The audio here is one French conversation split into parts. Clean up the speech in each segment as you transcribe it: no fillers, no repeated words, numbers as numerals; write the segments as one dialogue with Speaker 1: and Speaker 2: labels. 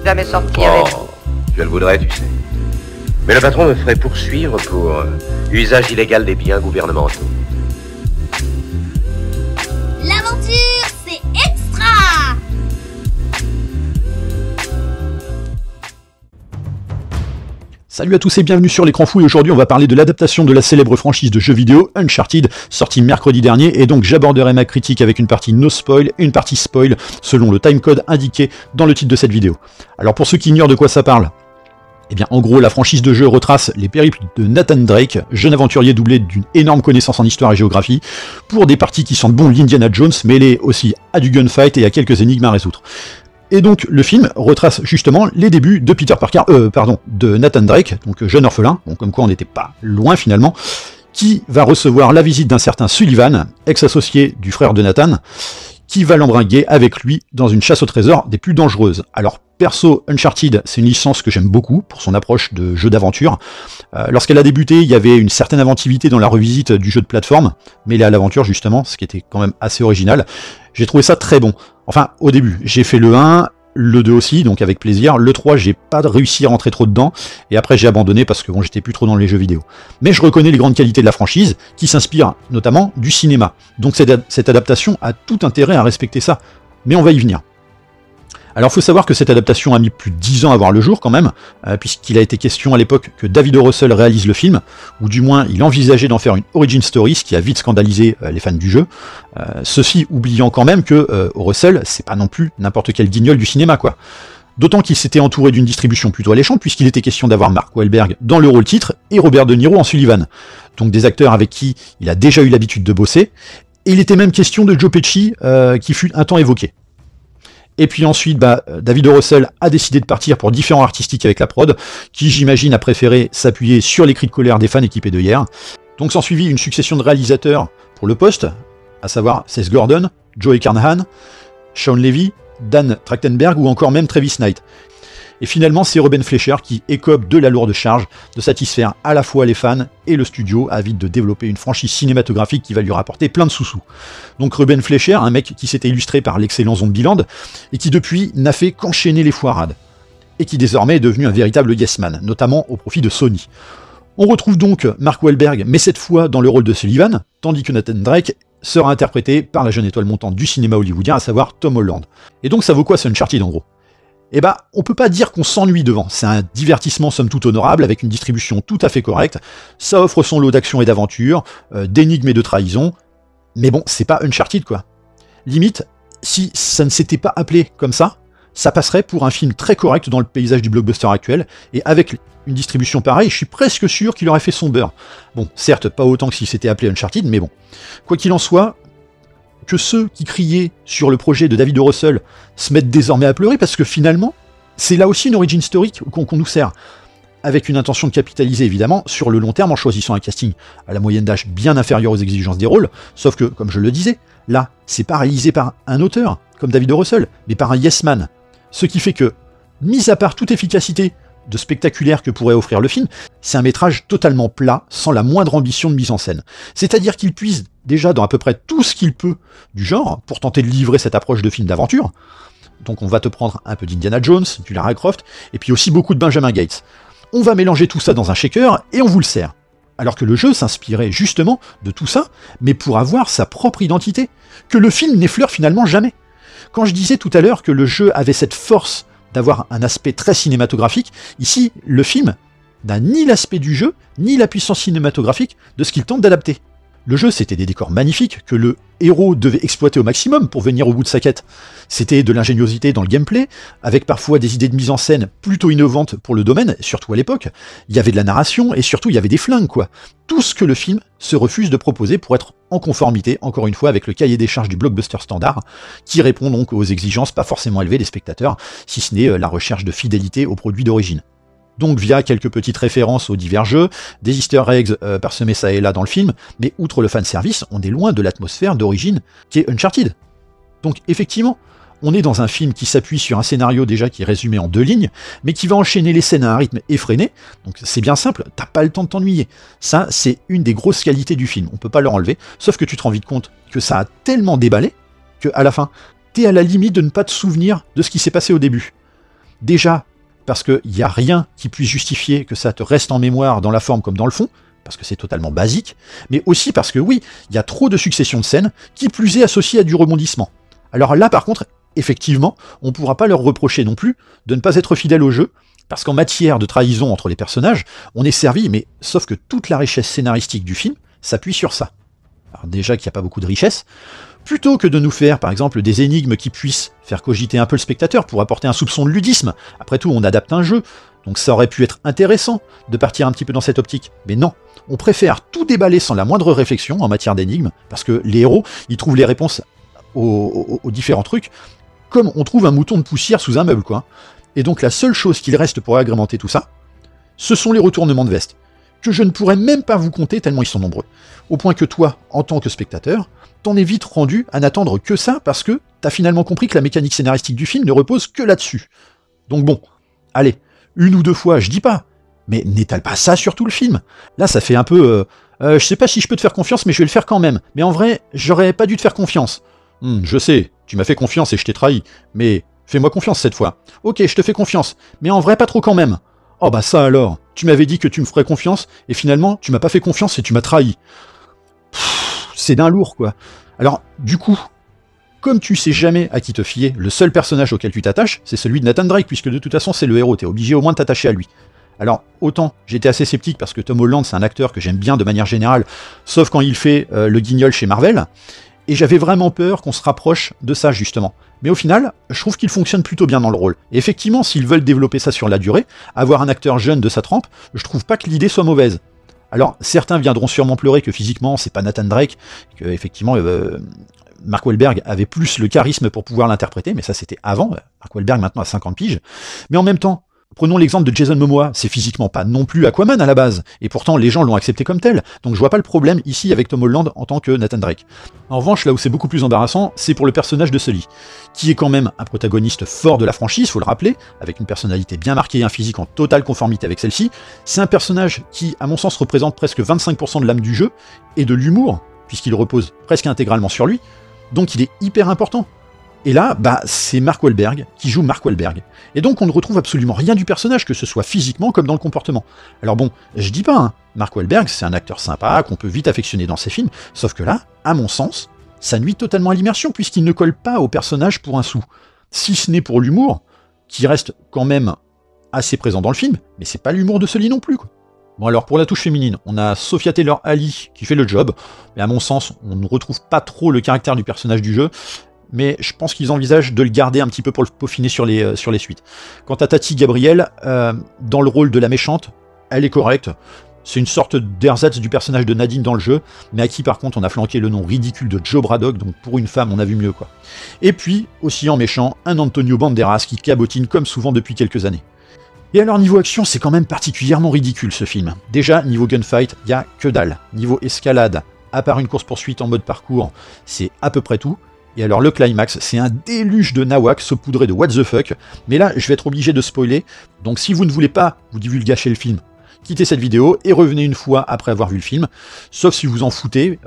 Speaker 1: jamais sorti avec...
Speaker 2: Oh, je le voudrais, tu sais. Mais le patron me ferait poursuivre pour usage illégal des biens gouvernementaux.
Speaker 3: L'aventure, c'est extra!
Speaker 4: Salut à tous et bienvenue sur l'écran fou, et aujourd'hui on va parler de l'adaptation de la célèbre franchise de jeux vidéo Uncharted, sortie mercredi dernier, et donc j'aborderai ma critique avec une partie no spoil et une partie spoil, selon le timecode indiqué dans le titre de cette vidéo. Alors pour ceux qui ignorent de quoi ça parle, eh bien en gros la franchise de jeu retrace les périples de Nathan Drake, jeune aventurier doublé d'une énorme connaissance en histoire et géographie, pour des parties qui sentent bon l'Indiana Jones, mêlées aussi à du gunfight et à quelques énigmes à résoudre. Et donc le film retrace justement les débuts de de Nathan Drake, donc jeune orphelin, bon, comme quoi on n'était pas loin finalement, qui va recevoir la visite d'un certain Sullivan, ex-associé du frère de Nathan, qui va l'embringuer avec lui dans une chasse au trésor des plus dangereuses. Alors perso, Uncharted, c'est une licence que j'aime beaucoup pour son approche de jeu d'aventure. Lorsqu'elle a débuté, il y avait une certaine inventivité dans la revisite du jeu de plateforme, mêlée à l'aventure justement, ce qui était quand même assez original. J'ai trouvé ça très bon. Enfin, au début, j'ai fait le 1, le 2 aussi, donc avec plaisir. Le 3, j'ai pas réussi à rentrer trop dedans, et après j'ai abandonné parce que bon, j'étais plus trop dans les jeux vidéo. Mais je reconnais les grandes qualités de la franchise, qui s'inspire notamment du cinéma. Donc cette adaptation a tout intérêt à respecter ça. Mais on va y venir. Alors il faut savoir que cette adaptation a mis plus de 10 ans à voir le jour quand même, puisqu'il a été question à l'époque que David O. Russell réalise le film, ou du moins il envisageait d'en faire une origin story, ce qui a vite scandalisé les fans du jeu, ceci oubliant quand même que O. Russell, c'est pas non plus n'importe quel guignol du cinéma quoi. D'autant qu'il s'était entouré d'une distribution plutôt alléchante, puisqu'il était question d'avoir Mark Wahlberg dans le rôle titre, et Robert De Niro en Sullivan, donc des acteurs avec qui il a déjà eu l'habitude de bosser, et il était même question de Joe Pesci, qui fut un temps évoqué. Et puis ensuite, David O. Russell a décidé de partir pour différents artistiques avec la prod, qui j'imagine a préféré s'appuyer sur les cris de colère des fans équipés de hier. Donc s'en suivit une succession de réalisateurs pour le poste, à savoir Seth Gordon, Joey Carnahan, Shawn Levy, Dan Trachtenberg ou encore même Travis Knight. Et finalement, c'est Ruben Fleischer qui écope de la lourde charge de satisfaire à la fois les fans et le studio, avide de développer une franchise cinématographique qui va lui rapporter plein de sous-sous. Donc Ruben Fleischer, un mec qui s'était illustré par l'excellent Zombieland, et qui depuis n'a fait qu'enchaîner les foirades, et qui désormais est devenu un véritable yes man, notamment au profit de Sony. On retrouve donc Mark Wahlberg, mais cette fois dans le rôle de Sullivan, tandis que Nathan Drake sera interprété par la jeune étoile montante du cinéma hollywoodien, à savoir Tom Holland. Et donc ça vaut quoi ce Uncharted en gros ? Eh ben, on peut pas dire qu'on s'ennuie devant, c'est un divertissement somme toute honorable, avec une distribution tout à fait correcte, ça offre son lot d'action et d'aventure, d'énigmes et de trahison, mais bon, c'est pas Uncharted quoi. Limite, si ça ne s'était pas appelé comme ça passerait pour un film très correct dans le paysage du blockbuster actuel, et avec une distribution pareille, je suis presque sûr qu'il aurait fait son beurre. Bon, certes, pas autant que s'il s'était appelé Uncharted, mais bon. Quoi qu'il en soit, que ceux qui criaient sur le projet de David O. Russell se mettent désormais à pleurer, parce que finalement, c'est là aussi une origin story qu'on nous sert, avec une intention de capitaliser évidemment sur le long terme en choisissant un casting à la moyenne d'âge bien inférieure aux exigences des rôles, sauf que, comme je le disais, là, c'est pas réalisé par un auteur, comme David O. Russell, mais par un yes man. Ce qui fait que, mis à part toute efficacité de spectaculaire que pourrait offrir le film, c'est un métrage totalement plat, sans la moindre ambition de mise en scène. C'est-à-dire qu'il puise déjà dans à peu près tout ce qu'il peut du genre, pour tenter de livrer cette approche de film d'aventure. Donc on va te prendre un peu d'Indiana Jones, du Lara Croft, et puis aussi beaucoup de Benjamin Gates. On va mélanger tout ça dans un shaker, et on vous le sert. Alors que le jeu s'inspirait justement de tout ça, mais pour avoir sa propre identité, que le film n'effleure finalement jamais. Quand je disais tout à l'heure que le jeu avait cette force d'avoir un aspect très cinématographique, ici, le film n'a ni l'aspect du jeu, ni la puissance cinématographique de ce qu'il tente d'adapter. Le jeu, c'était des décors magnifiques que le héros devait exploiter au maximum pour venir au bout de sa quête. C'était de l'ingéniosité dans le gameplay, avec parfois des idées de mise en scène plutôt innovantes pour le domaine, surtout à l'époque. Il y avait de la narration, et surtout il y avait des flingues, quoi. Tout ce que le film se refuse de proposer pour être en conformité, encore une fois, avec le cahier des charges du blockbuster standard, qui répond donc aux exigences pas forcément élevées des spectateurs, si ce n'est la recherche de fidélité au produit d'origine. Donc via quelques petites références aux divers jeux, des easter eggs parsemés ça et là dans le film, mais outre le fanservice, on est loin de l'atmosphère d'origine qui est Uncharted. Donc effectivement, on est dans un film qui s'appuie sur un scénario déjà qui est résumé en 2 lignes, mais qui va enchaîner les scènes à un rythme effréné, donc c'est bien simple, t'as pas le temps de t'ennuyer. Ça, c'est une des grosses qualités du film, on peut pas leur enlever, sauf que tu te rends vite compte que ça a tellement déballé, que à la fin, t'es à la limite de ne pas te souvenir de ce qui s'est passé au début. Déjà, parce qu'il n'y a rien qui puisse justifier que ça te reste en mémoire dans la forme comme dans le fond, parce que c'est totalement basique, mais aussi parce que oui, il y a trop de successions de scènes, qui plus est associées à du rebondissement. Alors là, par contre, effectivement, on ne pourra pas leur reprocher non plus de ne pas être fidèle au jeu, parce qu'en matière de trahison entre les personnages, on est servi, mais sauf que toute la richesse scénaristique du film s'appuie sur ça. Alors déjà qu'il n'y a pas beaucoup de richesse, plutôt que de nous faire, par exemple, des énigmes qui puissent faire cogiter un peu le spectateur pour apporter un soupçon de ludisme, après tout, on adapte un jeu, donc ça aurait pu être intéressant de partir un petit peu dans cette optique, mais non, on préfère tout déballer sans la moindre réflexion en matière d'énigmes, parce que les héros, ils trouvent les réponses aux différents trucs, comme on trouve un mouton de poussière sous un meuble, quoi. Et donc la seule chose qu'il reste pour agrémenter tout ça, ce sont les retournements de veste, que je ne pourrais même pas vous compter tellement ils sont nombreux. Au point que toi, en tant que spectateur, t'en es vite rendu à n'attendre que ça, parce que t'as finalement compris que la mécanique scénaristique du film ne repose que là-dessus. Donc bon, allez, une ou deux fois, je dis pas, mais n'étale pas ça sur tout le film. Là, ça fait un peu... je sais pas si je peux te faire confiance, mais je vais le faire quand même. Mais en vrai, j'aurais pas dû te faire confiance. Je sais, tu m'as fait confiance et je t'ai trahi, mais fais-moi confiance cette fois. Ok, je te fais confiance, mais en vrai pas trop quand même. Oh bah ça alors, tu m'avais dit que tu me ferais confiance, et finalement, tu m'as pas fait confiance et tu m'as trahi. C'est d'un lourd, quoi. Alors, du coup, comme tu sais jamais à qui te fier, le seul personnage auquel tu t'attaches, c'est celui de Nathan Drake, puisque de toute façon c'est le héros, t'es obligé au moins de t'attacher à lui. Alors, autant, j'étais assez sceptique parce que Tom Holland, c'est un acteur que j'aime bien de manière générale, sauf quand il fait le guignol chez Marvel, et j'avais vraiment peur qu'on se rapproche de ça, justement. Mais au final, je trouve qu'il fonctionne plutôt bien dans le rôle. Et effectivement, s'ils veulent développer ça sur la durée, avoir un acteur jeune de sa trempe, je trouve pas que l'idée soit mauvaise. Alors, certains viendront sûrement pleurer que physiquement, c'est pas Nathan Drake, que effectivement, Mark Wahlberg avait plus le charisme pour pouvoir l'interpréter, mais ça c'était avant, Mark Wahlberg maintenant a 50 piges. Mais en même temps, prenons l'exemple de Jason Momoa, c'est physiquement pas non plus Aquaman à la base, et pourtant les gens l'ont accepté comme tel, donc je vois pas le problème ici avec Tom Holland en tant que Nathan Drake. En revanche, là où c'est beaucoup plus embarrassant, c'est pour le personnage de Sully, qui est quand même un protagoniste fort de la franchise, faut le rappeler, avec une personnalité bien marquée et un physique en totale conformité avec celle-ci. C'est un personnage qui, à mon sens, représente presque 25% de l'âme du jeu, et de l'humour, puisqu'il repose presque intégralement sur lui, donc il est hyper important. Et là, c'est Mark Wahlberg qui joue Mark Wahlberg. Et donc on ne retrouve absolument rien du personnage, que ce soit physiquement comme dans le comportement. Alors bon, je dis pas, hein, Mark Wahlberg c'est un acteur sympa, qu'on peut vite affectionner dans ses films, sauf que là, à mon sens, ça nuit totalement à l'immersion, puisqu'il ne colle pas au personnage pour un sou. Si ce n'est pour l'humour, qui reste quand même assez présent dans le film, mais c'est pas l'humour de Sully non plus, quoi. Bon alors pour la touche féminine, on a Sophia Taylor-Ali qui fait le job, mais à mon sens, on ne retrouve pas trop le caractère du personnage du jeu, mais je pense qu'ils envisagent de le garder un petit peu pour le peaufiner sur les suites. Quant à Tati Gabrielle, dans le rôle de la méchante, elle est correcte, c'est une sorte d'ersatz du personnage de Nadine dans le jeu, mais à qui par contre on a flanqué le nom ridicule de Joe Braddock, donc pour une femme on a vu mieux quoi. Et puis, aussi en méchant, un Antonio Banderas qui cabotine comme souvent depuis quelques années. Et alors niveau action, c'est quand même particulièrement ridicule ce film. Déjà, niveau gunfight, y a que dalle. Niveau escalade, à part une course-poursuite en mode parcours, c'est à peu près tout. Et alors le climax, c'est un déluge de nawak saupoudré de what the fuck. Mais là, je vais être obligé de spoiler, donc si vous ne voulez pas vous divulgacher le film, quittez cette vidéo et revenez une fois après avoir vu le film, sauf si vous en foutez,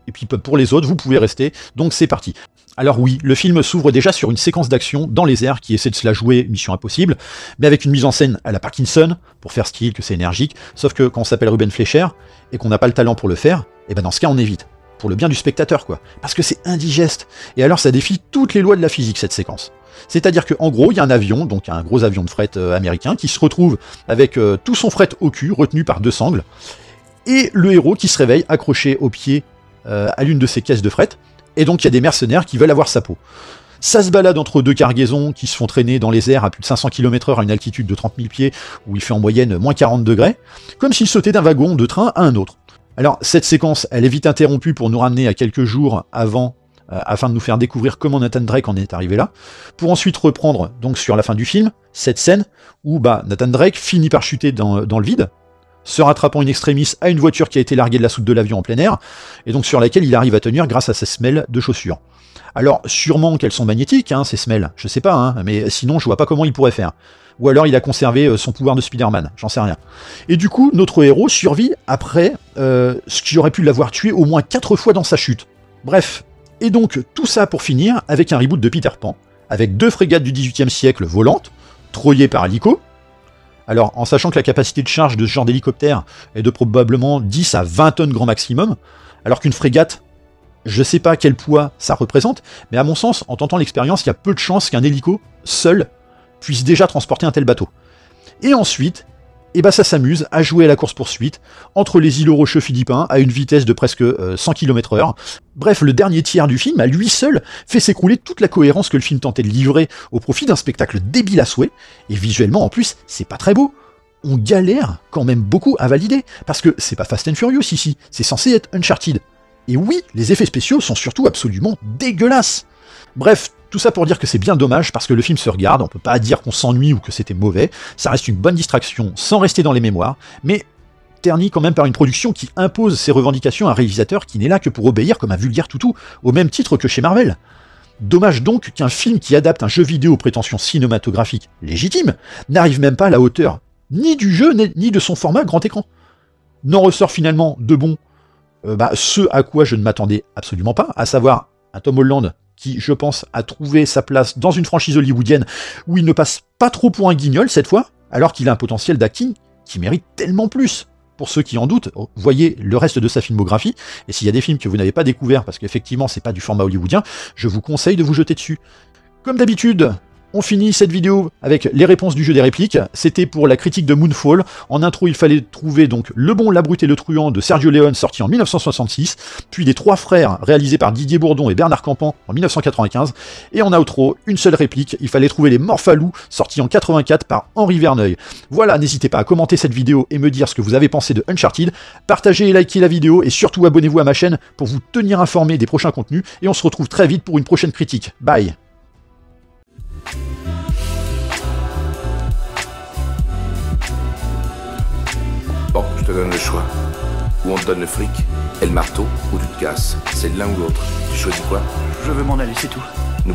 Speaker 4: et puis pour les autres, vous pouvez rester, donc c'est parti. Alors oui, le film s'ouvre déjà sur une séquence d'action dans les airs qui essaie de se la jouer Mission Impossible, mais avec une mise en scène à la Parkinson, pour faire style que c'est énergique, sauf que quand on s'appelle Ruben Fleischer, et qu'on n'a pas le talent pour le faire, et ben dans ce cas on évite, pour le bien du spectateur quoi, parce que c'est indigeste, et alors ça défie toutes les lois de la physique cette séquence. C'est-à-dire qu'en gros, il y a un avion, donc un gros avion de fret américain, qui se retrouve avec tout son fret au cul, retenu par deux sangles, et le héros qui se réveille accroché au pied à l'une de ces caisses de fret, et donc il y a des mercenaires qui veulent avoir sa peau. Ça se balade entre deux cargaisons qui se font traîner dans les airs à plus de 500 km/h à une altitude de 30 000 pieds, où il fait en moyenne moins 40 degrés, comme s'il sautait d'un wagon de train à un autre. Alors cette séquence, elle est vite interrompue pour nous ramener à quelques jours avant, afin de nous faire découvrir comment Nathan Drake en est arrivé là, pour ensuite reprendre, donc sur la fin du film, cette scène où Nathan Drake finit par chuter dans le vide, se rattrapant in extremis à une voiture qui a été larguée de la soute de l'avion en plein air, et donc sur laquelle il arrive à tenir grâce à ses semelles de chaussures. Alors, sûrement qu'elles sont magnétiques, ces semelles, je sais pas, mais sinon je vois pas comment il pourrait faire. Ou alors il a conservé son pouvoir de Spider-Man, j'en sais rien. Et du coup, notre héros survit après ce qui aurait pu l'avoir tué au moins 4 fois dans sa chute. Bref, et donc tout ça pour finir avec un reboot de Peter Pan, avec 2 frégates du XVIIIe siècle volantes, octroyé par hélico. Alors, en sachant que la capacité de charge de ce genre d'hélicoptère est de probablement 10 à 20 tonnes grand maximum, alors qu'une frégate, je sais pas quel poids ça représente, mais à mon sens, en tentant l'expérience, il y a peu de chances qu'un hélico, seul, puisse déjà transporter un tel bateau. Et ensuite, ça s'amuse à jouer à la course-poursuite entre les îlots rocheux philippins à une vitesse de presque 100 km/h. Bref, le dernier tiers du film, à lui seul, fait s'écrouler toute la cohérence que le film tentait de livrer au profit d'un spectacle débile à souhait, et visuellement en plus, c'est pas très beau. On galère quand même beaucoup à valider, parce que c'est pas Fast and Furious ici, c'est censé être Uncharted. Et oui, les effets spéciaux sont surtout absolument dégueulasses. Bref, tout ça pour dire que c'est bien dommage parce que le film se regarde, on peut pas dire qu'on s'ennuie ou que c'était mauvais, ça reste une bonne distraction sans rester dans les mémoires, mais terni quand même par une production qui impose ses revendications à un réalisateur qui n'est là que pour obéir comme un vulgaire toutou, au même titre que chez Marvel. Dommage donc qu'un film qui adapte un jeu vidéo aux prétentions cinématographiques légitimes n'arrive même pas à la hauteur ni du jeu ni de son format grand écran. N'en ressort finalement de bon ce à quoi je ne m'attendais absolument pas, à savoir un Tom Holland qui, je pense, a trouvé sa place dans une franchise hollywoodienne où il ne passe pas trop pour un guignol cette fois, alors qu'il a un potentiel d'acting qui mérite tellement plus. Pour ceux qui en doutent, voyez le reste de sa filmographie, et s'il y a des films que vous n'avez pas découverts parce qu'effectivement c'est pas du format hollywoodien, je vous conseille de vous jeter dessus. Comme d'habitude, on finit cette vidéo avec les réponses du jeu des répliques. C'était pour la critique de Moonfall. En intro, il fallait trouver donc Le Bon, la Brute et le Truand de Sergio Leone, sorti en 1966, puis Les Trois Frères, réalisés par Didier Bourdon et Bernard Campan en 1995, et en outro, une seule réplique, il fallait trouver Les Morphalous, sorti en 84 par Henri Verneuil. Voilà, n'hésitez pas à commenter cette vidéo et me dire ce que vous avez pensé de Uncharted, partagez et likez la vidéo, et surtout abonnez-vous à ma chaîne pour vous tenir informé des prochains contenus, et on se retrouve très vite pour une prochaine critique. Bye.
Speaker 1: Bon, je te donne le choix. Ou on te donne le fric et le marteau, ou tu te casses. C'est de l'un ou l'autre. Tu choisis quoi?
Speaker 5: Je veux m'en aller, c'est tout.
Speaker 1: Nous.